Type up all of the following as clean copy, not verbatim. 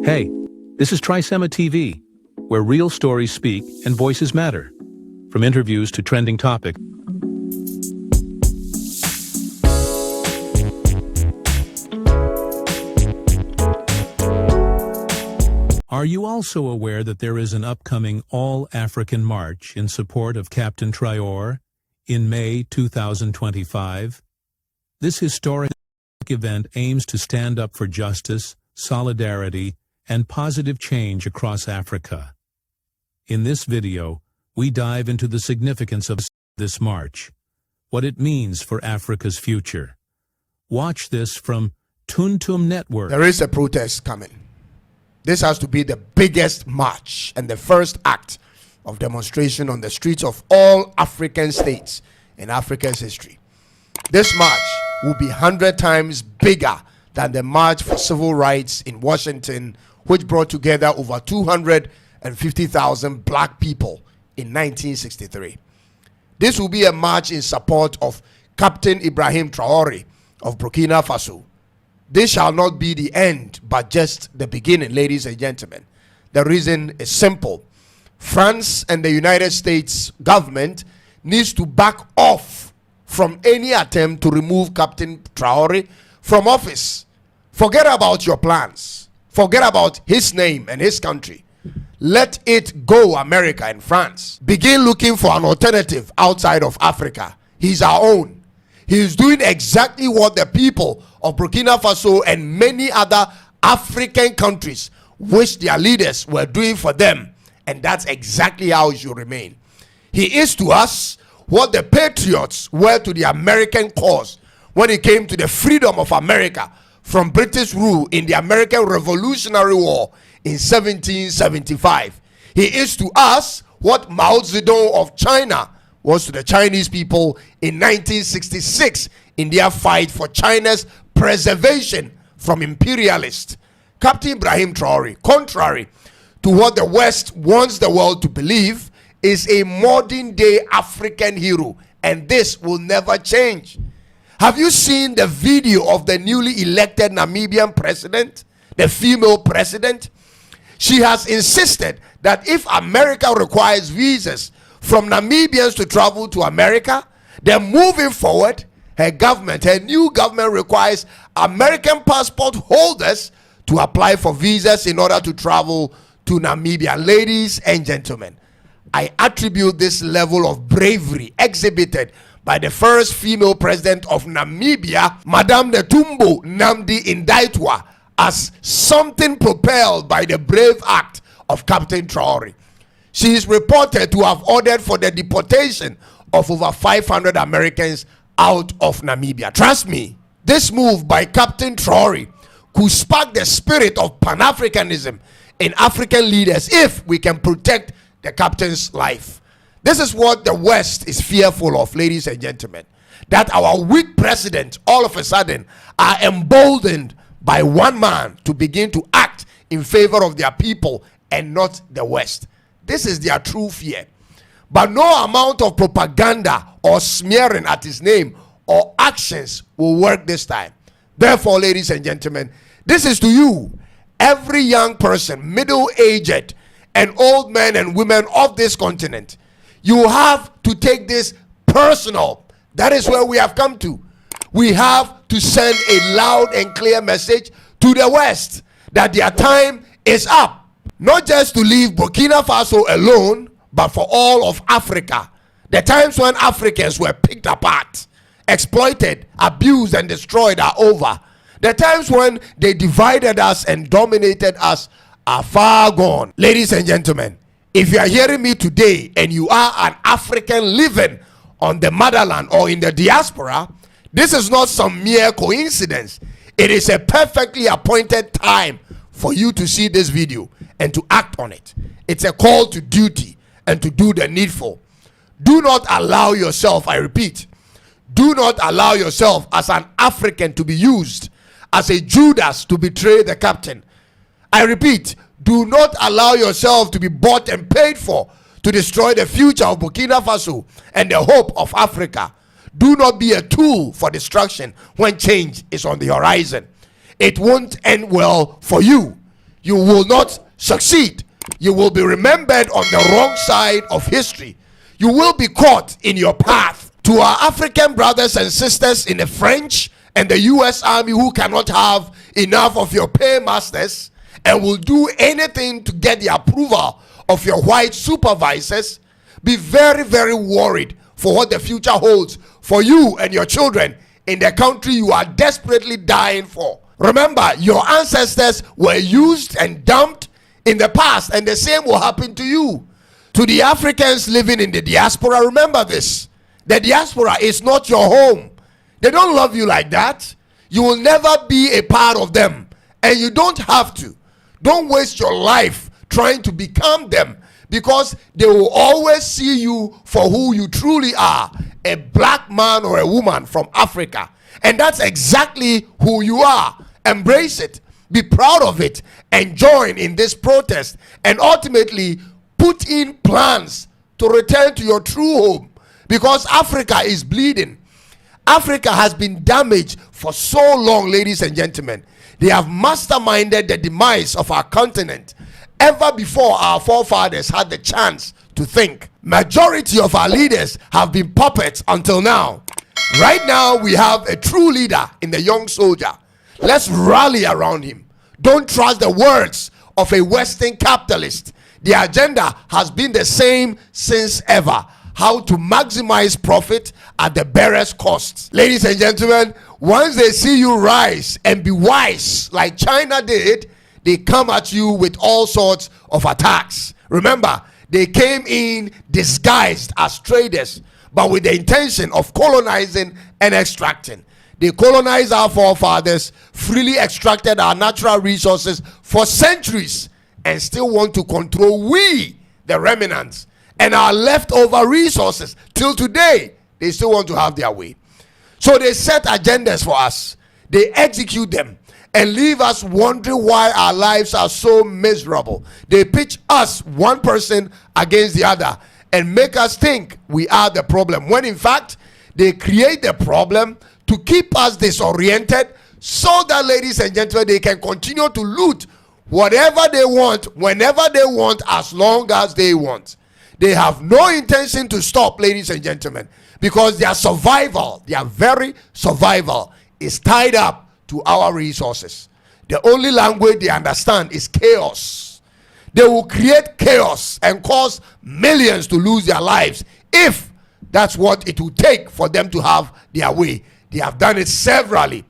Hey, this is Tricemma TV, where real stories speak and voices matter. From interviews to trending topics. Are you also aware that there is an upcoming all-African march in support of Captain Traore in May 2025? This historic event aims to stand up for justice, solidarity, and positive change across Africa. In this video, we dive into the significance of this march, what it means for Africa's future. Watch this from Tuntum Network. There is a protest coming. This has to be the biggest march and the first act of demonstration on the streets of all African states in Africa's history. This march will be 100 times bigger than the March for Civil Rights in Washington, which brought together over 250,000 black people in 1963. This will be a march in support of Captain Ibrahim Traore of Burkina Faso. This shall not be the end, but just the beginning, ladies and gentlemen. The reason is simple. France and the United States government needs to back off from any attempt to remove Captain Traore from office. Forget about your plans. Forget about his name and his country. Let it go, America and France. Begin looking for an alternative outside of Africa. He's our own. He is doing exactly what the people of Burkina Faso and many other African countries wish their leaders were doing for them. And that's exactly how it should remain. He is to us what the patriots were to the American cause when it came to the freedom of America from British rule in the American Revolutionary War in 1775. He is to us what Mao Zedong of China was to the Chinese people in 1966 in their fight for China's preservation from imperialists. Captain Ibrahim Traore, contrary to what the West wants the world to believe, is a modern day African hero, and this will never change. Have you seen the video of the newly elected Namibian president, the female president? She has insisted that if America requires visas from Namibians to travel to America, then moving forward, her new government requires American passport holders to apply for visas in order to travel to Namibia. Ladies and gentlemen, I attribute this level of bravery exhibited by the first female president of Namibia, Madame Netumbo Nandi Ndaitwah, as something propelled by the brave act of Captain Traore. She is reported to have ordered for the deportation of over 500 Americans out of Namibia. Trust me, this move by Captain Traore could spark the spirit of Pan-Africanism in African leaders if we can protect the captain's life. This is what the West is fearful of, ladies and gentlemen. That our weak president all of a sudden are emboldened by one man to begin to act in favor of their people and not the West. This is their true fear. But no amount of propaganda or smearing at his name or actions will work this time. Therefore, ladies and gentlemen, this is to you, every young person, middle-aged and old men and women of this continent. You have to take this personal. That is where we have come to. We have to send a loud and clear message to the West that their time is up. Not just to leave Burkina Faso alone, but for all of Africa. The times when Africans were picked apart, exploited, abused, and destroyed are over. The times when they divided us and dominated us are far gone. Ladies and gentlemen, if you are hearing me today and you are an African living on the motherland or in the diaspora, this is not some mere coincidence. It is a perfectly appointed time for you to see this video and to act on it. It's a call to duty and to do the needful. Do not allow yourself, I repeat, do not allow yourself as an African to be used as a Judas to betray the captain. I repeat, do not allow yourself to be bought and paid for to destroy the future of Burkina Faso and the hope of Africa. Do not be a tool for destruction when change is on the horizon. It won't end well for you. you will not succeed. You will be remembered on the wrong side of history. You will be caught in your path. To our African brothers and sisters in the French and the US Army who cannot have enough of your paymasters and will do anything to get the approval of your white supervisors, be very, very worried for what the future holds for you and your children in the country you are desperately dying for. Remember, your ancestors were used and dumped in the past, and the same will happen to you. To the Africans living in the diaspora, remember this: the diaspora is not your home. They don't love you like that. You will never be a part of them, and you don't have to. Don't waste your life trying to become them, because they will always see you for who you truly are, a black man or a woman from Africa. And that's exactly who you are. Embrace it, be proud of it, and join in this protest, and ultimately put in plans to return to your true home, because Africa is bleeding. Africa has been damaged for so long, ladies and gentlemen. They have masterminded the demise of our continent ever before our forefathers had the chance to think. Majority of our leaders have been puppets until now. Right now, we have a true leader in the young soldier. Let's rally around him. Don't trust the words of a Western capitalist. The agenda has been the same since ever: how to maximize profit at the barest cost. Ladies and gentlemen, once they see you rise and be wise like China did, they come at you with all sorts of attacks. Remember, they came in disguised as traders, but with the intention of colonizing and extracting. They colonized our forefathers, freely extracted our natural resources for centuries, and still want to control we, the remnants, and our leftover resources. Till today, they still want to have their way. So they set agendas for us, they execute them, and leave us wondering why our lives are so miserable. They pitch us, one person against the other, and make us think we are the problem, when in fact they create the problem to keep us disoriented, so that, ladies and gentlemen, they can continue to loot whatever they want, whenever they want, as long as they want. They have no intention to stop, ladies and gentlemen, because their survival, their very survival, is tied up to our resources. The only language they understand is chaos. They will create chaos and cause millions to lose their lives if that's what it will take for them to have their way. They have done it severally.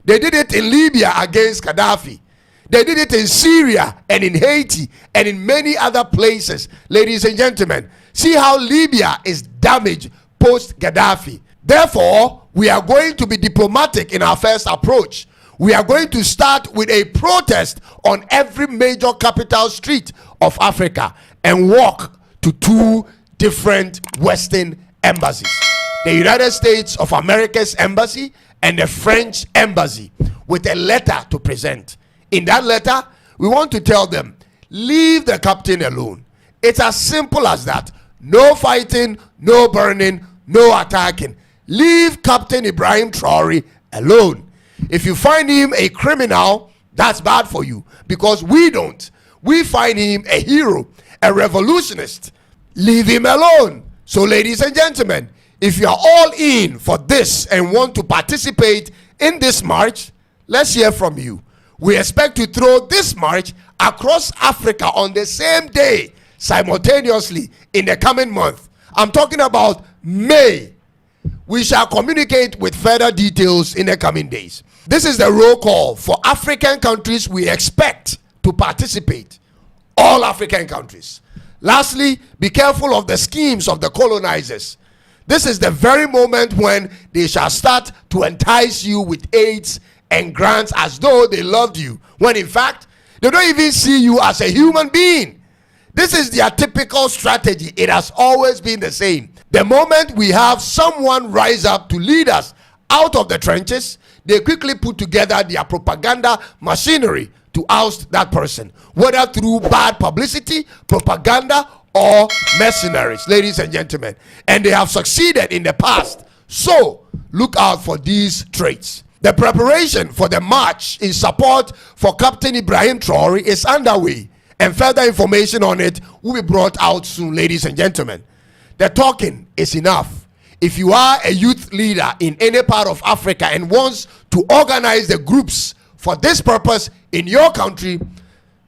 They did it in Libya against Gaddafi. They did it in Syria and in Haiti and in many other places. Ladies and gentlemen, see how Libya is damaged post Gaddafi. Therefore, we are going to be diplomatic in our first approach. We are going to start with a protest on every major capital street of Africa and walk to two different Western embassies: the United States of America's embassy and the French embassy, with a letter to present. In that letter, we want to tell them, leave the captain alone. It's as simple as that. No fighting, no burning, no attacking. Leave Captain Ibrahim Traore alone. If you find him a criminal, that's bad for you, because we don't. We find him a hero, a revolutionist. Leave him alone. So, ladies and gentlemen, if you are all in for this and want to participate in this march, let's hear from you. We expect to throw this march across Africa on the same day, simultaneously, in the coming month. I'm talking about May. We shall communicate with further details in the coming days. This is the roll call for African countries we expect to participate. All African countries. Lastly, be careful of the schemes of the colonizers. This is the very moment when they shall start to entice you with aids and grants as though they loved you, when in fact they don't even see you as a human being. This is their typical strategy. It has always been the same. The moment we have someone rise up to lead us out of the trenches, they quickly put together their propaganda machinery to oust that person, whether through bad publicity, propaganda, or mercenaries, ladies and gentlemen. And they have succeeded in the past. So look out for these traits. The preparation for the march in support for Captain Ibrahim Traore is underway, and further information on it will be brought out soon, ladies and gentlemen. The talking is enough. If you are a youth leader in any part of Africa and wants to organize the groups for this purpose in your country,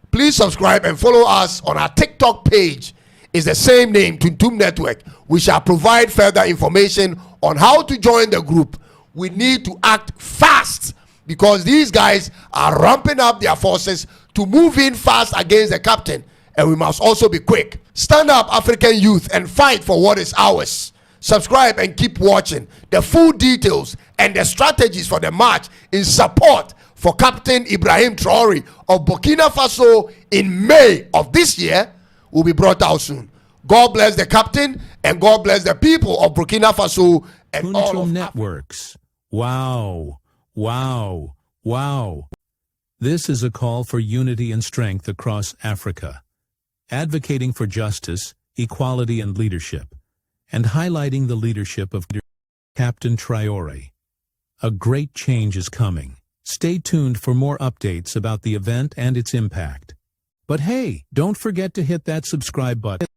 please subscribe and follow us on our TikTok page. It's the same name, Tuntum Network. We shall provide further information on how to join the group. We need to act fast because these guys are ramping up their forces to move in fast against the captain, and we must also be quick. Stand up, African youth, and fight for what is ours. Subscribe and keep watching. The full details and the strategies for the march in support for Captain Ibrahim Traore of Burkina Faso in May of this year will be brought out soon. God bless the captain and God bless the people of Burkina Faso and all of networks. Wow, wow, wow. This is a call for unity and strength across Africa, advocating for justice, equality, and leadership, and highlighting the leadership of Captain Traore. A great change is coming. Stay tuned for more updates about the event and its impact. But hey, don't forget to hit that subscribe button.